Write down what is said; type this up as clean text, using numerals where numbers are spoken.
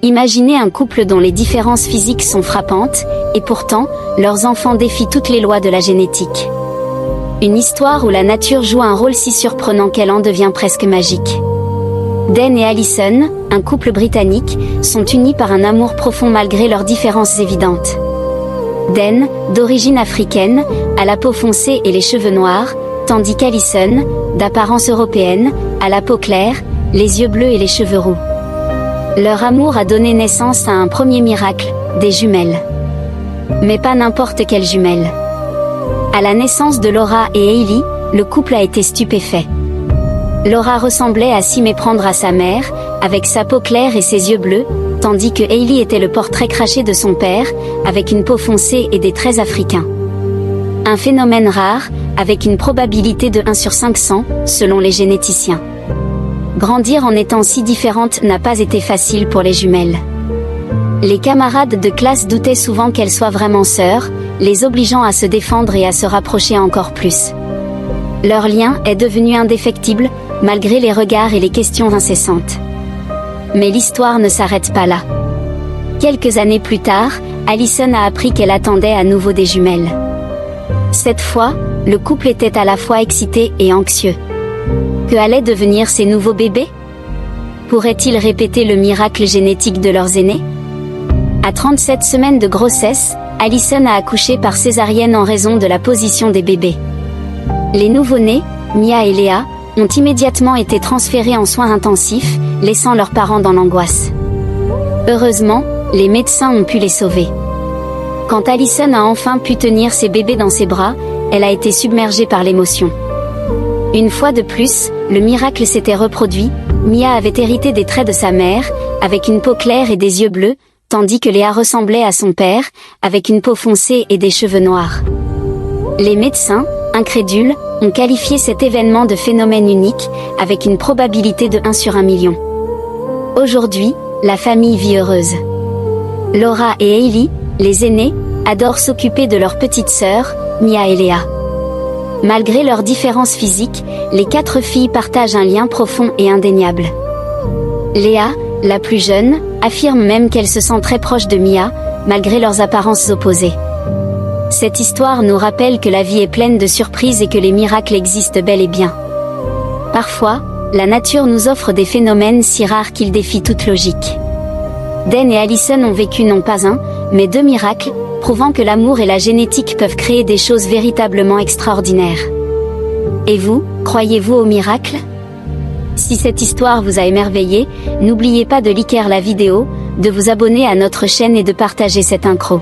Imaginez un couple dont les différences physiques sont frappantes, et pourtant, leurs enfants défient toutes les lois de la génétique. Une histoire où la nature joue un rôle si surprenant qu'elle en devient presque magique. Dan et Allison, un couple britannique, sont unis par un amour profond malgré leurs différences évidentes. Dan, d'origine africaine, a la peau foncée et les cheveux noirs, tandis qu'Allison, d'apparence européenne, a la peau claire, les yeux bleus et les cheveux roux. Leur amour a donné naissance à un premier miracle, des jumelles. Mais pas n'importe quelles jumelles. À la naissance de Laura et Hailey, le couple a été stupéfait. Laura ressemblait à s'y méprendre à sa mère, avec sa peau claire et ses yeux bleus, tandis que Hailey était le portrait craché de son père, avec une peau foncée et des traits africains. Un phénomène rare, avec une probabilité de 1 sur 500, selon les généticiens. Grandir en étant si différentes n'a pas été facile pour les jumelles. Les camarades de classe doutaient souvent qu'elles soient vraiment sœurs, les obligeant à se défendre et à se rapprocher encore plus. Leur lien est devenu indéfectible, malgré les regards et les questions incessantes. Mais l'histoire ne s'arrête pas là. Quelques années plus tard, Allison a appris qu'elle attendait à nouveau des jumelles. Cette fois, le couple était à la fois excité et anxieux. Que allaient devenir ces nouveaux bébés? Pourraient-ils répéter le miracle génétique de leurs aînés? À 37 semaines de grossesse, Allison a accouché par césarienne en raison de la position des bébés. Les nouveau-nés, Mia et Léa, ont immédiatement été transférés en soins intensifs, laissant leurs parents dans l'angoisse. Heureusement, les médecins ont pu les sauver. Quand Allison a enfin pu tenir ses bébés dans ses bras, elle a été submergée par l'émotion. Une fois de plus, le miracle s'était reproduit. Mia avait hérité des traits de sa mère, avec une peau claire et des yeux bleus, tandis que Léa ressemblait à son père, avec une peau foncée et des cheveux noirs. Les médecins, incrédules, ont qualifié cet événement de phénomène unique, avec une probabilité de 1 sur 1 million. Aujourd'hui, la famille vit heureuse. Laura et Hailey, les aînés, adorent s'occuper de leurs petites sœurs, Mia et Léa. Malgré leurs différences physiques, les 4 filles partagent un lien profond et indéniable. Léa, la plus jeune, affirme même qu'elle se sent très proche de Mia, malgré leurs apparences opposées. Cette histoire nous rappelle que la vie est pleine de surprises et que les miracles existent bel et bien. Parfois, la nature nous offre des phénomènes si rares qu'ils défient toute logique. Dan et Allison ont vécu non pas un, mais 2 miracles, prouvant que l'amour et la génétique peuvent créer des choses véritablement extraordinaires. Et vous, croyez-vous aux miracles? Si cette histoire vous a émerveillé, n'oubliez pas de liker la vidéo, de vous abonner à notre chaîne et de partager cette incro.